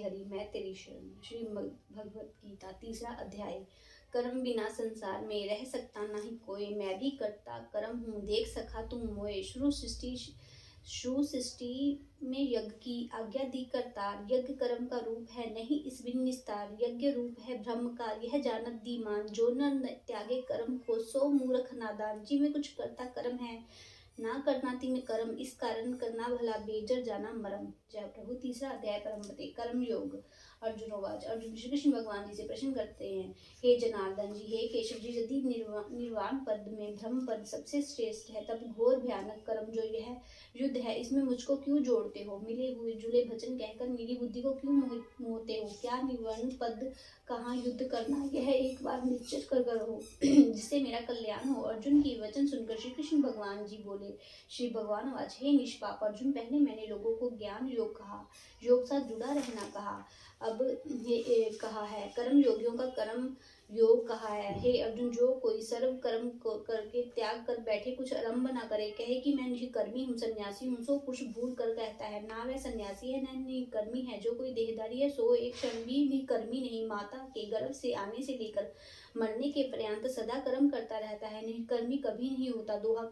हरि मैं तेरी शरण। श्री भगवत गीता तीसरा अध्याय। कर्म बिना संसार में रह सकता नहीं कोई, मैं भी करता कर्म हूँ देख सखा तुम मोए। श्रु सृष्टि में यज्ञ की आज्ञा दी करतार, यज्ञ कर्म का रूप है नहीं इस बिन निस्तार। यज्ञ रूप है ब्रह्म का यह जानत दीमान, जो न त्यागे कर्म को सो मूर्ख नादान। जी में कुछ करता कर्म है ना करना तिन कर्म, इस कारण करना भला बेजर जाना मरम। जय प्रभु। तीसरा अध्याय परमपते कर्म योग। अर्जुनोवाच। अर्जुन श्री कृष्ण भगवान जी से प्रश्न करते हैं, हे जनार्दन जी, हे केशव जी, यदि निर्वाण पद में ब्रह्म पद सबसे श्रेष्ठ है, तब घोर भयानक कर्म जो यह युद्ध है, इसमें मुझको क्यों जोड़ते हो? मिले हुए जुले वचन कहकर मेरी बुद्धि को क्यों मोहते हो? क्या निर्वाण पद कहाँ युद्ध करना, यह एक बार निश्चित कर करो जिससे मेरा कल्याण हो। अर्जुन की वचन सुनकर श्री कृष्ण भगवान जी बोले। श्री भगवान वाच। हे निष्पाप अर्जुन, पहले मैंने लोगों को ज्ञान योग कहा, योग साथ जुड़ा रहना कहा। अब ये कहा है कर्म योगियों का कर्म योग कहा है। हे अर्जुन, जो कोई सर्व कर्म करके त्याग कर बैठे कुछ आरंभ न करे, कहे कि मैं निष्कर्मी हूँ, सन्यासी हूँ, सो कुछ भूल कर कहता है। ना वह सन्यासी है न निष्कर्मी है। जो कोई देहधारी है सो एक क्षण भी निष्कर्मी नहीं। माता के गर्भ से आने से लेकर मरने के पर्यंत सदा कर्म करता रहता है, निष्कर्मी कभी नहीं होता। दोहा।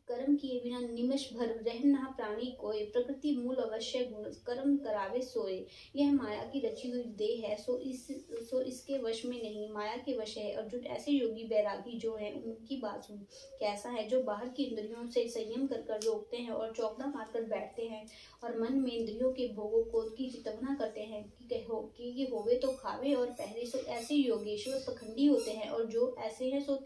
कर्म किए बिना निमिष भर रह ना प्राणी कोय, प्रकृति मूल अवश्य गुण, कर्म करावे सोए। यह माया की रची हुई देह है, सो इसके वश में नहीं, माया के वश है। अर्जुन, ऐसे योगी बैरागी जो है उनकी बात सुन। कैसा है जो बाहर की इंद्रियों से संयम कर रोकते हैं और चौकड़ा मारकर बैठते हैं और मन में इंद्रियों के भोगों को की चितवना करते हैं कि होवे तो खावे और पहरे। सो ऐसे योगेश्वर पखंडी होते हैं, और जो ऐसे हैं सो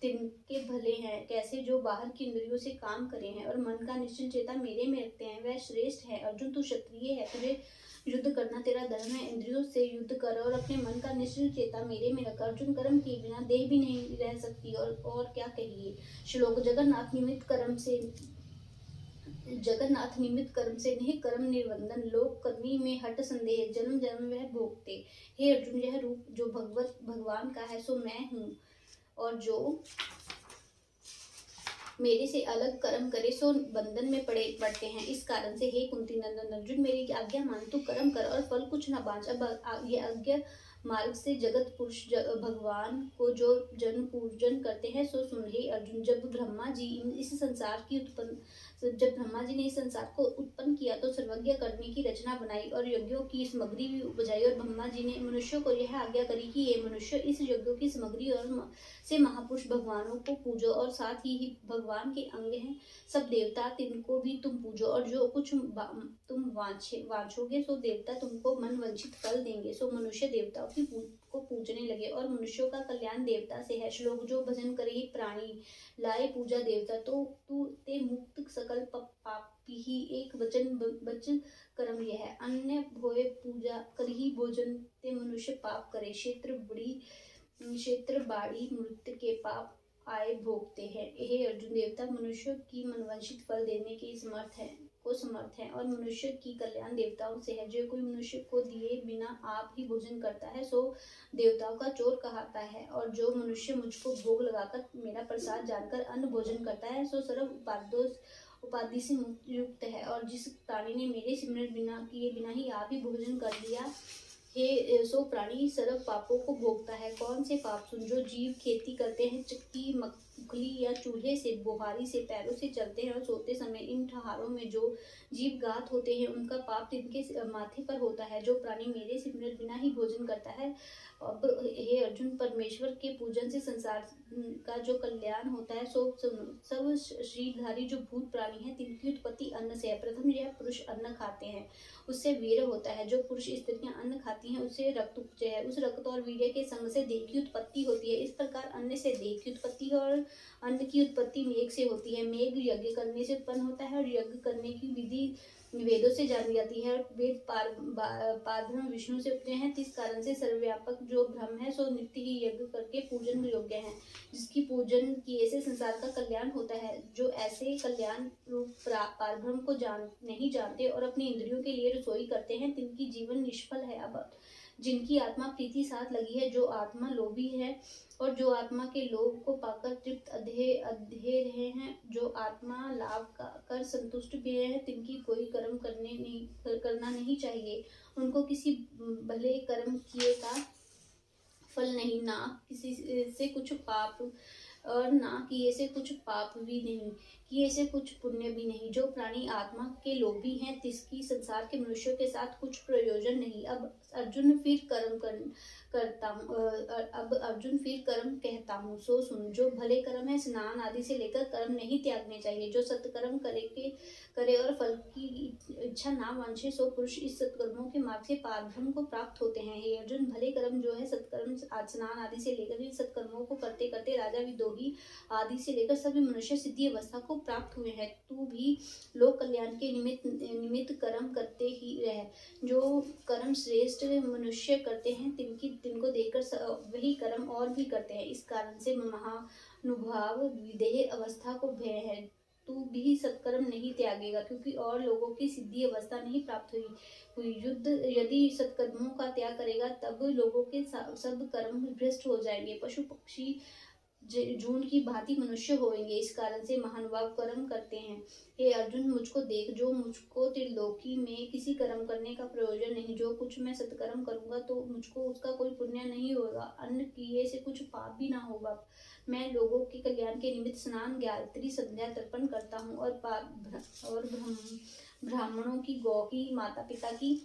तिनके भले हैं। कैसे जो बाहर की इंद्रियों से काम करे हैं और मन का निश्चल चेता मेरे में रखते हैं, वह श्रेष्ठ है। अर्जुन, तू क्षत्रिय है, तुझे युद्ध करना तेरा धर्म है। इंद्रियों से युद्ध कर और अपने मन का निश्चल चेता मेरे में रख। अर्जुन, कर्म किए बिना देह भी नहीं रह सकती, और क्या कहिए। श्लोक। जगन्नाथ निमित्त कर्म से नहीं कर्म निर्बंधन, लोक कर्मी में हट संदेह, जन्म जन्म वह भोगते। हे अर्जुन, यह रूप जो भगवान का है सो मैं हूँ, और जो मेरे से अलग कर्म करे सो बंधन में पड़ते हैं। इस कारण से हे कुंती नंदन अर्जुन, मेरी आज्ञा मान, तू कर्म कर और फल कुछ न बांच। अब ये आज्ञा मार्ग से जगत पुरुष भगवान को जो जन पूजन करते हैं सो सुन। हे अर्जुन, जब ब्रह्मा जी ने इस संसार को उत्पन्न किया तो सर्वज्ञ करने की रचना बनाई और यज्ञों की सामग्री भी उपजाई। और ब्रह्मा जी ने मनुष्यों को यह आज्ञा करी कि ये मनुष्य इस यज्ञों की सामग्री और से महापुरुष भगवानों को पूजो, और साथ ही भगवान के अंग हैं सब देवता, तिनको भी तुम पूजो। और जो कुछ तुम वांछोगे सो देवता तुमको मन वंचित फल देंगे। सो मनुष्य देवताओं को पूजने लगे, और मनुष्यों का कल्याण देवता से है। श्लोक। जो भजन करे प्राणी लाए पूजा देवता, तो तू ते मुक्त सकल पापी ही। एक बच कर्म यह है, अन्य भोय पूजा करही भोजन, ते मनुष्य पाप करे। क्षेत्र बाड़ी मृत्यु के पाप आए भोगते हैं। हे अर्जुन, देवता मनुष्य की मनवांछित फल देने के समर्थ है, और मनुष्य की कल्याण देवताओं से है। जो कोई मनुष्य को दिए बिना आप ही भोजन करता है सो देवताओं का चोर कहलाता है, और जो मनुष्य मुझको भोग लगाकर मेरा प्रसाद जानकर अन्न भोजन करता है सो सर्व उपाधि से युक्त है। और जिस प्राणी ने मेरे सिमरन किए बिना ही आप ही भोजन कर लिया, सो प्राणी सर्व पापों को भोगता है। कौन से पाप सुन। जो जीव खेती करते हैं, चक्की मखली या चूल्हे से बोहारी से पैरों से चलते हैं और सोते समय इन ठहारों में जो जीव गात होते हैं, उनका पाप तिनके माथे पर होता है। जो प्राणी मेरे सिमरन बिना ही भोजन करता है। अब हे अर्जुन, परमेश्वर के पूजन से संसार का जो कल्याण होता है सो सब श्रीधारी जो भूत प्राणी है, तिनकी उत्पत्ति अन्न से है। प्रथम यह पुरुष अन्न खाते हैं, उससे वीर होता है। जो पुरुष स्त्रियां अन्न खाती हैं, उससे रक्त उपजय है। उस रक्त और वीर्य के संग से देह की उत्पत्ति होती है। इस प्रकार अन्न से देह की उत्पत्ति और अन्न की उत्पत्ति मेघ से होती है। मेघ यज्ञ करने से उत्पन्न होता है, और यज्ञ करने की विधि वेदों से जानी जाती है। वेद पारब्रह्म विष्णु से उपजे हैं। इस कारण से सर्वव्यापक जो ब्रह्म है सो नित्य ही यज्ञ करके पूजन योग्य है, जिसकी पूजन किए से संसार का कल्याण होता है। जो ऐसे कल्याण रूप पारब्रह्म को नहीं जानते और अपनी इंद्रियों के लिए रसोई करते हैं, तिनकी जीवन निष्फल है। अब जिनकी आत्मा प्रीति साथ लगी है, जो आत्मा लोभी है और जो आत्मा के लोभ को पाकर तृप्त अधे रहे हैं, जो आत्मा लाभ कर संतुष्ट भी हैं, तिनकी कोई कर्म करना नहीं चाहिए। उनको किसी भले कर्म किए का फल नहीं, ना किसी से कुछ पाप और ना किए से कुछ पाप भी नहीं, किए से कुछ पुण्य भी नहीं। जो प्राणी आत्मा के लोभी हैं, तिसकी संसार के मनुष्यों के साथ कुछ प्रयोजन नहीं। अब अर्जुन फिर कर्म कहता हूँ, सो सुन। जो भले कर्म है, स्नान आदि से लेकर कर्म नहीं त्यागने चाहिए। जो सत्कर्म करे और फल की इच्छा ना वांछे, सो पुरुष इस सत्कर्मों के मार्ग से पारब्रह्म को प्राप्त होते हैं। हे अर्जुन, भले कर्म जो है, सत्कर्म स्नान आदि से लेकर इन सत्कर्मों को करते करते राजा विद्रोही आदि से लेकर सभी मनुष्य सिद्धि अवस्था को प्राप्त हुए हैं। तू भी लोक कल्याण के निमित्त कर्म करते ही रह। जो कर्म श्रेष्ठ मनुष्य करते हैं, तिनको देखकर वही कर्म और भी करते हैं। इस कारण से महानुभाव विदेह अवस्था को भय है। तू भी सत्कर्म नहीं त्यागेगा, क्योंकि और लोगों की सिद्धि अवस्था नहीं प्राप्त हुई। युद्ध यदि सत्कर्मों का त्याग करेगा, तब लोगों के सब कर्म भ्रष्ट हो जाएंगे। पशु पक्षी जून की भांति मनुष्य होंगे। इस कारण से महानुभाव कर्म करते हैं। हे अर्जुन, मुझको देख, जो मुझको त्रिलोकी में किसी कर्म करने का प्रयोजन नहीं। जो कुछ मैं सत्कर्म करूंगा तो मुझको उसका कोई पुण्य नहीं होगा, अन्न किए से कुछ पाप भी ना होगा। मैं लोगों के कल्याण के निमित्त स्नान, गायत्री, संध्या तर्पण करता हूँ और ब्राह्मणों की, गौ की, माता पिता की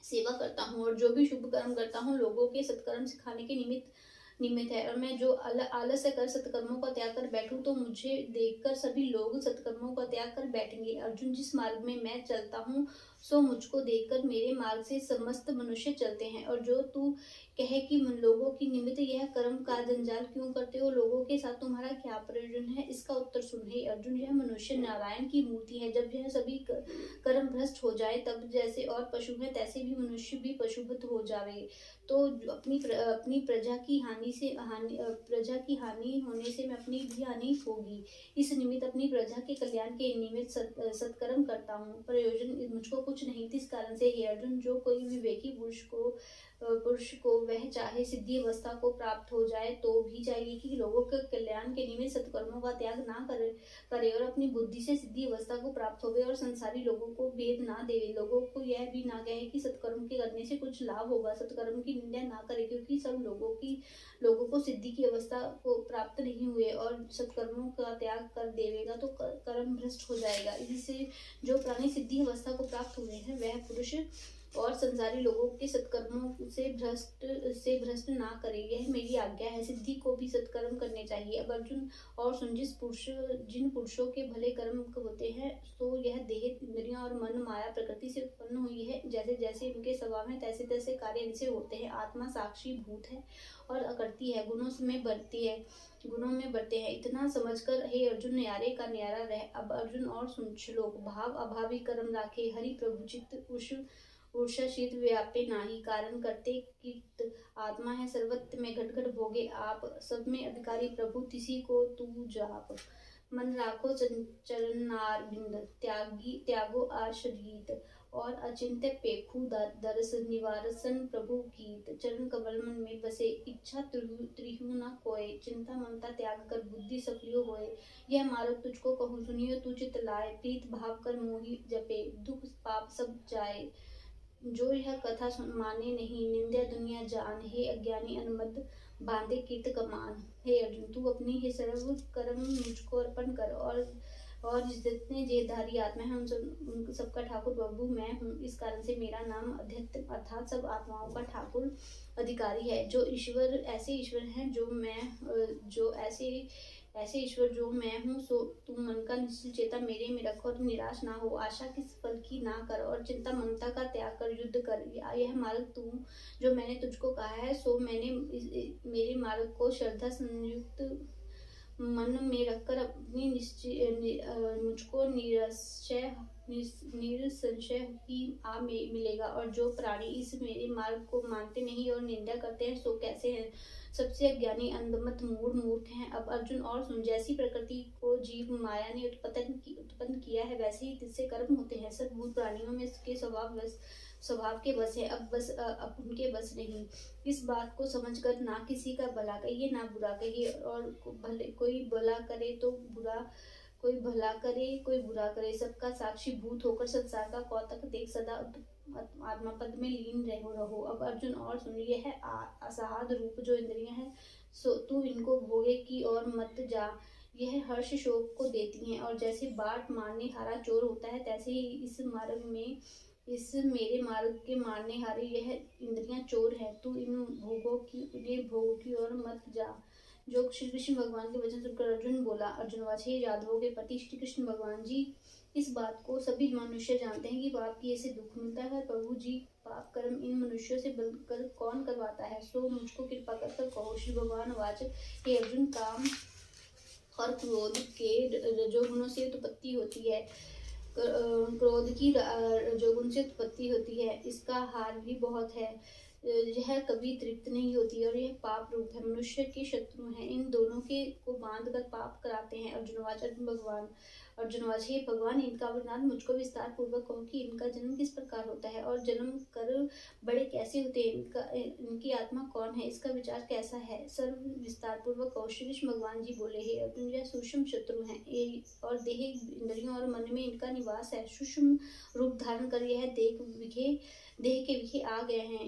सेवा करता हूँ, और जो भी शुभ कर्म करता हूँ लोगों के सत्कर्म सिखाने के निमित्त है। और मैं जो आलस्य कर सत्कर्मों का त्याग कर बैठूं, तो मुझे देखकर सभी लोग सत्कर्मों का त्याग कर बैठेंगे। अर्जुन, जिस मार्ग में मैं चलता हूँ, सो मुझको देखकर मेरे मार्ग से समस्त मनुष्य चलते हैं। और जो तू कहे कि लोगों की निमित्त यह कर्म का जंजाल क्यों करते हो, लोगों के साथ तुम्हारा क्या प्रयोजन है, इसका उत्तर सुन। हे अर्जुन, यह मनुष्य नारायण की मूर्ति है। जब यह सभी कर्म भ्रष्ट हो जाए, तब जैसे और पशु है, तैसे भी मनुष्य भी पशुवत हो जावे। तो अपनी प्रजा की हानि होने से मैं अपनी भी हानि होगी। इस निमित्त अपनी प्रजा के कल्याण के निमित्त सत्कर्म करता हूँ, प्रयोजन मुझको कुछ नहीं। इस कारण से हे अर्जुन, जो कोई विवेकी पुरुष को वह चाहे सिद्धि अवस्था को प्राप्त हो जाए, तो भी चाहिए कि लोगों के कल्याण के निमित्त सत्कर्मों का त्याग ना करे और अपनी बुद्धि से सिद्धि अवस्था को प्राप्त होवे और संसारी लोगों को भेद ना देवे। लोगों को यह भी ना कहे कि सत्कर्म के करने से कुछ लाभ होगा। सत्कर्म की निंदा ना करे, क्योंकि सब लोगों को सिद्धि की अवस्था को प्राप्त नहीं हुए, और सत्कर्मों का त्याग कर देवेगा तो कर्म भ्रष्ट हो जाएगा। इससे जो प्राणी सिद्धि अवस्था को प्राप्त हुए हैं, वह पुरुष और संसारी लोगों के सत्कर्मों से भ्रष्ट ना करे। यह मेरी आज्ञा है। सिद्धि को भी सत्कर्म करने चाहिए। अब अर्जुन और सुन, जिन पुरुषों के भले कर्म होते हैं, तो यह देह, इंद्रियों और मन माया प्रकृति से उत्पन्न हुई है। जैसे जैसे इनके स्वभाव है, तैसे तैसे कार्य इनसे होते हैं। आत्मा साक्षी भूत है और अकर्ती है, गुणों में बढ़ते हैं। इतना समझकर हे अर्जुन, न्यारे का न्यारा रह। अब अर्जुन और सुन। श्लोक। भाव अभावी कर्म राखे, हरि प्रभु चित्त उषा शीत व्यापे नाही। कारण करते कीर्त, आत्मा है सर्वत्र में घट घट भोगे आप। सब में अधिकारी प्रभु, तिसी को तू जाप। मन राखो चरणारविंद, त्यागो आशरीत। और अचिंत्य पेखु दरस, निवारसन प्रभु कीत। चरण कमल मन में बसे, इच्छा त्रिहु न कोय। चिंता ममता त्याग कर, बुद्धि सफलियो होए। यह मार्ग तुझको कहूँ, सुनियो तू चित लाए। प्रीत भाव कर मोहि जपे, दुख पाप सब जाए। जो यह कथा माने नहीं, निंदा दुनिया जान। हे अज्ञानी अनुमद, बांधे कीर्त कमान। हे अर्जुन, तू अपनी ही सर्व कर्म मुझको अर्पण कर, और जितने जेधारी आत्मा है उन सबका ठाकुर प्रभु मैं हूँ। इस कारण से मेरा नाम अध्यत्त अर्थात सब आत्माओं का ठाकुर अधिकारी है। जो ऐसे ईश्वर हैं ऐसे ईश्वर जो मैं हूँ, सो तुम मन का निश्चल चेता मेरे में रखो और निराश ना हो। आशा किस फल की ना कर, और चिंता ममता का त्याग कर युद्ध कर। यह मार्ग तू जो मैंने तुझको कहा है, सो मेरे मार्ग को श्रद्धा संयुक्त मन में रखकर अपनी मुझको निश्चय निसंशय ही मिलेगा। और जो प्राणी इस मेरे मार्ग को मानते नहीं और निंदा करते हैं, सो कैसे हैं? सबसे अज्ञानी, अंधमत, मूर्ख हैं। अब अर्जुन और सुन, जैसी प्रकृति को जीव माया ने उत्पन्न किया है, वैसे ही तिससे कर्म होते हैं। सब भूत प्राणियों में इसके स्वभाव के बस है, अब उनके बस नहीं। इस बात को समझकर ना किसी का भला कहिए ना बुरा कहिए, और भले कोई भला करे तो बुरा, कोई भला करे कोई बुरा करे, सबका साक्षी भूत होकर संसार का कौतक देख सदा आत्मा पद में लीन रहो। अब अर्जुन और सुन, यह है असाध रूप जो इंद्रियां हैं, सो तू इनको भोगे की और मत जा। यह हर्ष शोक को देती हैं, और जैसे बाट मारने हारा चोर होता है, तैसे ही इस मेरे मार्ग के मारने हारे यह इंद्रियां चोर है। तू इन्हें भोगों की और मत जा। जो श्री कृष्ण भगवान के वचन सुनकर अर्जुन बोला। अर्जुनवाच, हे यादवों के पति श्री कृष्ण भगवान जी, इस बात को सभी मनुष्य जानते हैं कि पाप किए से दुख मिलता है। प्रभु जी, पाप कर्म इन मनुष्यों से बलकर कौन करवाता है? सो मुझको कृपा कर कहो। श्री भगवान वाच, हे अर्जुन, काम और क्रोध के रजोगुणों से उत्पत्ति होती है। क्रोध की रजोगुण से उत्पत्ति होती है। इसका हार भी बहुत है। यह कभी तृप्त नहीं होती, और यह पाप रूप है, मनुष्य के शत्रु हैं। इन दोनों के को बांध कर पाप कराते हैं। अर्जुनवाच, हे भगवान, इनका वृतांत मुझको विस्तार पूर्वक कहो कि इनका जन्म किस प्रकार होता है, और जन्म कर बड़े कैसे होते हैं, इनकी आत्मा कौन है, इसका विचार कैसा है, सर्व विस्तार पूर्वक कहो। श्री कृष्ण भगवान जी बोले, हे अर्जुन, यह सूक्ष्म शत्रु है, और देह, इंद्रियों और मन में इनका निवास है। सूक्ष्म रूप धारण कर यह देह के विखे आ गए हैं।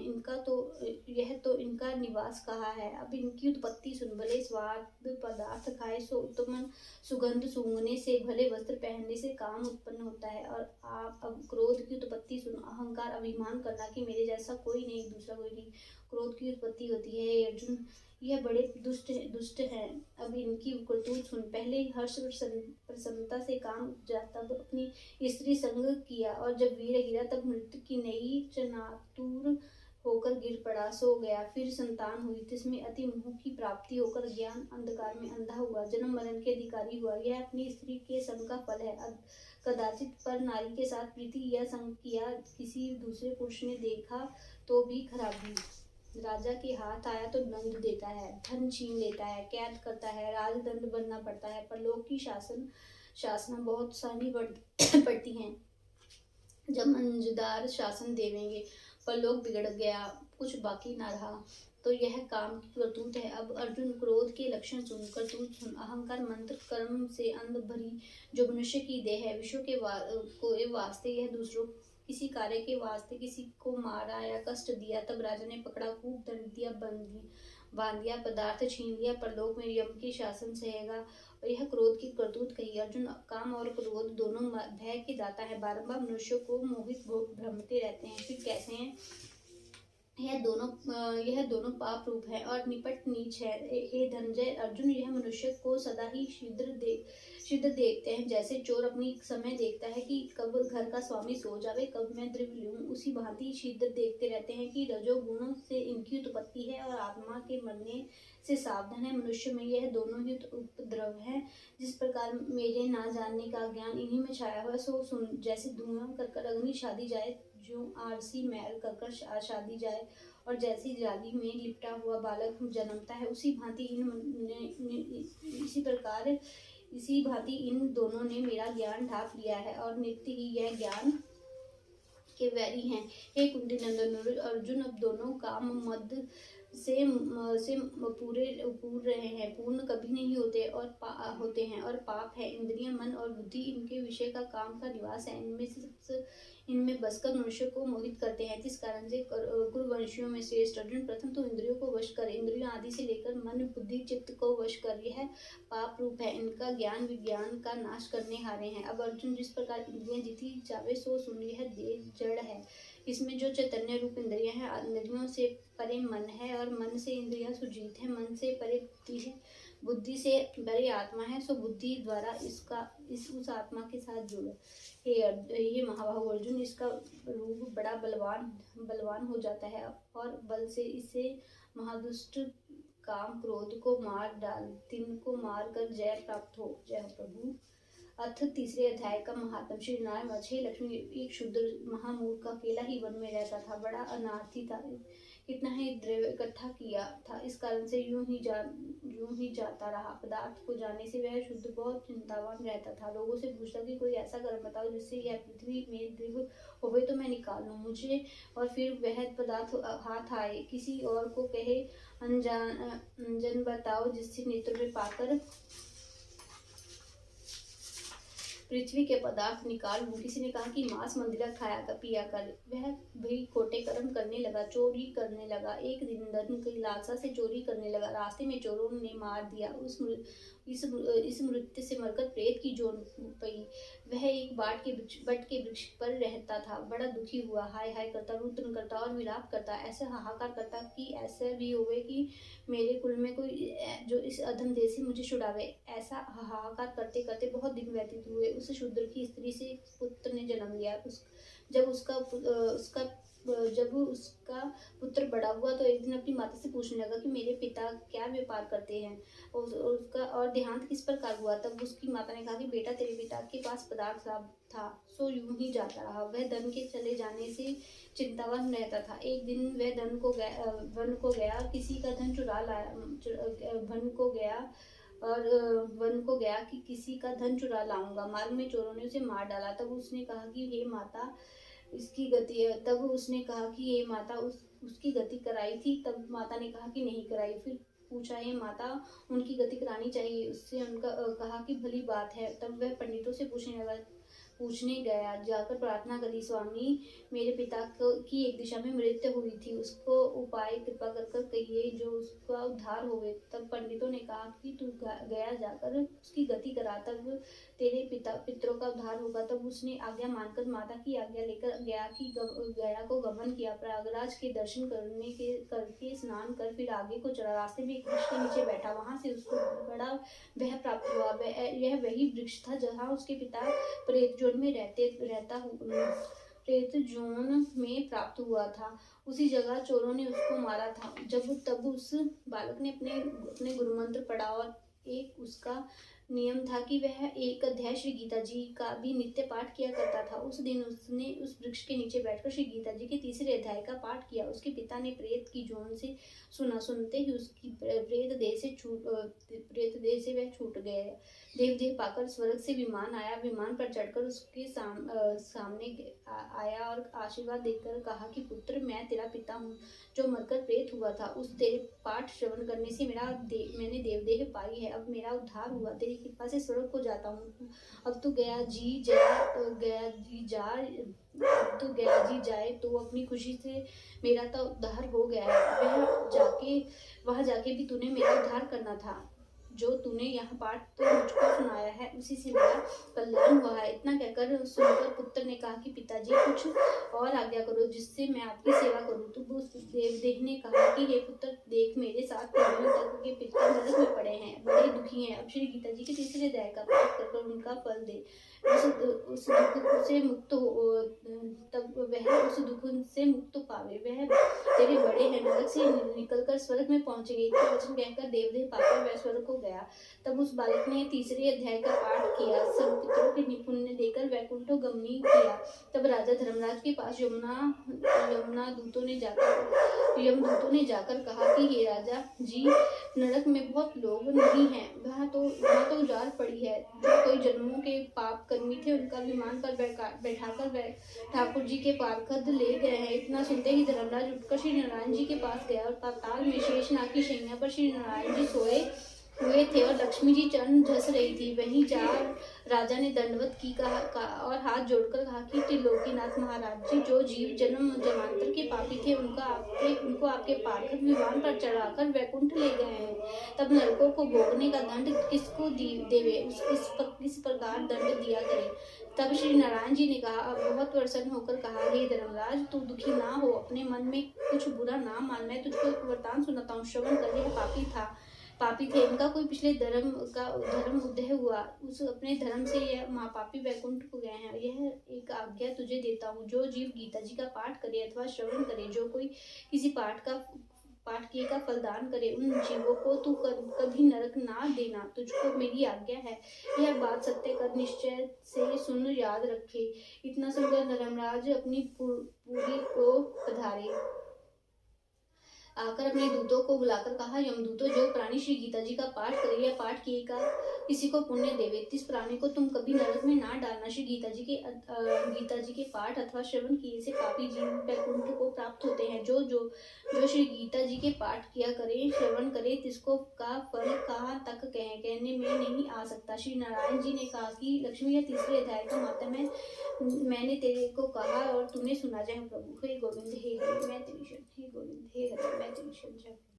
यह तो इनका निवास कहाँ है? अब इनकी उत्पत्ति सुन। भले स्वाद पदार्थ खाए सो उत्तम सुगंध सूंघने से, भले वस्त्र पहनने से काम उत्पन्न होता है। और आप अब क्रोध की उत्पत्ति सुन। अहंकार, अभिमान करना कि मेरे जैसा कोई नहीं, दूसरा कोई नहीं, क्रोध की उत्पत्ति होती है। अर्जुन, यह बड़े दुष्ट हैं। अब इनकी करतूत सुन। पहले हर्ष प्रसन्नता से काम उपजा, तब अपनी स्त्री संग किया, और जब वीर गिरा तब मृत्यु की नई चनातुर होकर गिर पड़ा, सो गया। फिर संतान हुई, जिसमें अति मोह की प्राप्ति होकर ज्ञान अंधकार में अंधा हुआ, जन्म मरण के अधिकारी हुआ। यह अपनी स्त्री के संग का फल है। कदाचित पर नारी के साथ प्रीति या संग किया, किसी दूसरे पुरुष ने देखा तो भी खराबी। राजा के हाथ आया तो दंड देता है, धन छीन लेता है, कैद करता है, राजदंड बनना पड़ता है। पर लोग की शासना बहुत सहनी पड़ती हैं। जब मंजदार शासन देवेंगे, पर लोग बिगड़ गया, कुछ बाकी ना रहा, तो यह काम की करतूत है। अब अर्जुन, क्रोध के लक्षण सुन, करतूत सुन। अहंकार, मंत्र कर्म से अंध भरी जो मनुष्य की देह है, विषयों के वास्ते यह दूसरों किसी कार्य के वास्ते किसी को मारा या कष्ट दिया, तब राजा ने पकड़ा, खूब दंड दिया, बांध दिया, पदार्थ छीन लिया, परलोक में यम की शासन सहेगा। और यह क्रोध की करतूत कही। अर्जुन, काम और क्रोध दोनों भय के दाता है, बारंबार मनुष्यों को मोहित भ्रमते रहते हैं। फिर कैसे हैं? यह दोनों पाप रूप है और निपट नीच है। हे धनंजय, अर्जुन, यह मनुष्य को सदा ही शीघ्र देखते हैं। जैसे चोर अपनी समय देखता है कि कब घर का स्वामी सो जावे, कब मैं द्रव्य लूं, उसी भांति शीघ्र देखते रहते हैं कि रजोगुणों से इनकी उत्पत्ति है, और आत्मा के मरने से सावधान है। मनुष्य में यह दोनों ही उपद्रव है। जिस प्रकार मेरे ना जानने का ज्ञान इन्हीं में छाया हुआ, सो सुन। जैसे धुआं कर अग्नि शादी जाए, जो आरसी मैल कर शादी जाए, और जैसी जाली में लिपटा हुआ बालक जन्मता है, इसी भांति इन दोनों ने मेरा ज्ञान ढांप लिया है, और नित्य ही यह ज्ञान के वैरी हैं। हे कुंती नंदन अर्जुन, अब दोनों काम मद से पूर्ण रहे हैं, पूर्ण कभी नहीं होते और पाप है। इंद्रिय, मन और बुद्धि इनके विषय का काम का निवास है। इनमें बसकर मनुष्य को मोहित करते हैं। जिस कारण से कुरुवंशियों में श्रेष्ठ अर्जुन, प्रथम तो इंद्रियों को वश कर, इंद्रियों आदि से लेकर मन बुद्धि चित्त को वश कर। यह पाप रूप है, इनका ज्ञान विज्ञान का नाश करने हारे हैं। अब अर्जुन, जिस प्रकार इंद्रियां जीती जावे सो सुन। यह देह जड़ है, इसमें जो चैतन्य रूप इंद्रियां हैं, इंद्रियों से परे मन है, और मन से इंद्रियां सुजीत है, मन से परे बुद्धि है, बुद्धि से परे आत्मा है। सो बुद्धि द्वारा उस आत्मा के साथ जुड़ो। हे महाबाहु अर्जुन, इसका रूप बड़ा बलवान हो जाता है, और बल से इसे महादुष्ट काम क्रोध को मार डाल, तिनको मार कर जय प्राप्त हो। जय प्रभु। अथ तीसरे अध्याय का महात्म। श्री नारायण वचे लक्ष्मी एक शुद्ध महामूर्ख अकेला ही वन में रहता था, बड़ा अनार्थी था, कितना ही द्रव्य इकट्ठा किया था, इस कारण से यूं ही जाता रहा। पदार्थ को जाने से वह शुद्ध बहुत चिंतावान रहता था। लोगों से पूछता कि कोई ऐसा कर्म बताओ जिससे यह पृथ्वी में द्रव्य होवे तो मैं निकाल लूं मुझे, और फिर वह पदार्थ हाथ आए। किसी और को कहे अंजन बताओ जिससे नेत्र में पाकर पृथ्वी के पदार्थ निकाल लूं। किसी ने कहा कि मांस मंदिरा खाया कर पिया कर। वह भी खोटे कर्म करने लगा, चोरी करने लगा। एक दिन धन की लालसा से चोरी करने लगा। रास्ते में चोरों ने मार दिया। इस मृत्यु से मरकर प्रेत की जोन पई। वह एक बट के वृक्ष पर रहता था। बड़ा दुखी हुआ, हाय हाय करता, रुदन करता और विलाप करता, ऐसे हाहाकार करता कि ऐसा भी होवे कि मेरे कुल में कोई जो इस अधम देह से मुझे छुड़ावे। ऐसा हाहाकार करते करते बहुत दिन व्यतीत हुए। उस शूद्र की स्त्री से पुत्र ने जन्म लिया। जब उसका पुत्र बड़ा हुआ तो एक दिन अपनी माता से पूछने लगा कि मेरे पिता क्या व्यापार करते हैं और देहांत किस प्रकार हुआ। तब उसकी माता ने कहा कि बेटा तेरे पिता के पास पदार्थ था, सो यूं ही जाता रहा। वह धन के चले जाने से चिंतावान रहता था। एक दिन वह वन को गया, किसी का धन चुरा लाया। वन को गया कि किसी का धन चुरा लाऊंगा। मार्ग में चोरों ने उसे मार डाला। तब उसने कहा कि हे माता उसकी गति कराई थी। तब माता ने कहा कि नहीं कराई। फिर पूछा, हे माता उनकी गति करानी चाहिए। उससे उनका कहा कि भली बात है। तब वह पंडितों से पूछने गया। जाकर प्रार्थना करी, स्वामी मेरे पिता की एक दिशा में मृत्यु हुई थी, उसको उपाय कृपा कर कहिए जो उसका उद्धार होवे। तब पंडितों ने कहा कि तू गया जाकर उसकी गति करा, तब तेरे पितरों का उद्धार होगा। तब उसने आज्ञा मानकर माता की आज्ञा लेकर गया को गमन किया। प्रयागराज के दर्शन करके स्नान कर फिर आगे को चला। रास्ते में एक वृक्ष के नीचे बैठा। वहां से उसको बड़ा वह प्राप्त हुआ। यह वही वृक्ष था जहाँ उसके पिता प्रेत जोन में प्राप्त हुआ था। उसी जगह चोरों ने उसको मारा था। तब उस बालक ने अपने गुरु मंत्र पढ़ा और एक उसका नियम था कि वह एक अध्याय श्री गीता जी का भी नित्य पाठ किया करता था। उस दिन उसने उस वृक्ष के नीचे बैठकर श्री गीता जी के तीसरे अध्याय का पाठ किया। उसके पिता ने प्रेत की जोन से सुनते ही उसकी प्रेत देह से वह छूट गए। देह पाकर स्वर्ग से विमान आया। विमान पर चढ़कर उसके सामने आया और आशीर्वाद देकर कहा कि पुत्र, मैं तेरा पिता हूँ जो मरकर प्रेत हुआ था। उस तेरे पाठ श्रवण करने से मैंने देवदेह पाई है। अब मेरा उद्धार हुआ। तेरी कृपा से स्वर्ग को जाता हूँ। अब तू गया जी जाए तो अपनी खुशी से मेरा तो उद्धार हो गया है। वहाँ जाके भी तूने मेरा उद्धार करना था। जो तूने यहाँ पाठ तो मुझको सुनाया है उसी से मेरा कल्याण हुआ है। इतना कहकर सुनकर पुत्र ने कहा कि पिताजी कुछ और आज्ञा करो जिससे मैं आपकी सेवा करूं। तो उस देवदेह ने कहा कि हे पुत्र, देख मेरे 7 पीढ़ियों तक के पिता नरक में पड़े हैं, बड़े दुखी हैं। अब श्री गीता जी के तीसरे अध्याय का पाठ कर उनका फल दे। उस दुख से मुक्त हो, तब वह उस दुख से मुक्त पावे। वह तेरे बड़े हैं, नरक से निकलकर स्वर्ग में पहुंचेंगे। इतना वचन कहकर देवदेह पाकर वह स्वर्ग को गया। तब उस बालक ने तीसरे अध्याय का पाठ किया। सब पितरों के निपुण्य देकर वैकुंठो गमनी किया। तब राजा धर्मराज के पास यमदूतों ने जाकर कहा कि हे राजा जी, नरक में बहुत लोग नहीं हैं, वहाँ तो जार पड़ी है। जो कोई जन्मों के पाप कर्मी थे उनका विमान पर बैठाकर ठाकुर जी के पार्षद ले गए हैं। इतना सुनते ही धर्मराज उठकर श्री नारायण जी के पास गया और पाताल में शेषनाग की शैया पर श्री नारायण जी सोए हुए थे और लक्ष्मी जी चरण झस रही थी। वहीं राजा ने दंडवत की और हाथ जोड़कर कहा कि त्रिलोकीनाथ महाराज जी, जो जीव जन्म जन्मांतर के पापी थे उनको आपके पार्षद विमान पर चढ़ाकर वैकुंठ ले गए हैं। तब नरकों को भोगने का दंड किसको देवे, किस प्रकार दंड दिया करे। तब श्री नारायण जी ने बहुत प्रसन्न होकर कहा, हे धर्मराज, तू दुखी ना हो, अपने मन में कुछ बुरा ना मान। मैं तुझको एक वरदान सुनाता हूँ, श्रवण कर। यह पापी थे, इनका कोई पिछले धर्म उदय हुआ, उस अपने धर्म से यह महापापी वैकुंठ को गए हैं। यह एक आज्ञा तुझे देता हूँ, जो जीव गीता जी का पाठ करे अथवा श्रवण करे, जो कोई किसी पाठ का पाठ किए का फलदान करे। उन जीवों को तू कभी नरक ना देना, तुझको मेरी आज्ञा है। यह बात सत्य कर निश्चय से सुन, याद रखे। इतना सुनकर धर्मराज अपनी पुरी को पधारे। आकर अपने दूतों को बुलाकर कहा, यमदूतों, जो प्राणी श्री गीता जी का पाठ करे या पाठ किए का किसी को पुण्य देवे, तिस प्राणी को तुम कभी नरक में ना डालना। श्री गीता जी के पाठ अथवा श्रवण किए से पापी जीव वैकुंठ को प्राप्त होते हैं। जो श्री गीता जी के पाठ किया करे, श्रवण करे, तिसको का फल कहाँ तक कहने में नहीं आ सकता। श्री नारायण जी ने कहा कि लक्ष्मी, यह तीसरे अध्याय का मातम मैंने तेरे को कहा और तूने सुना। जय प्रभु। हे गोविंद, हे हरि, मैं तेरी शरण। हे गोविंद, हे हरि, मैं तेरी शरण।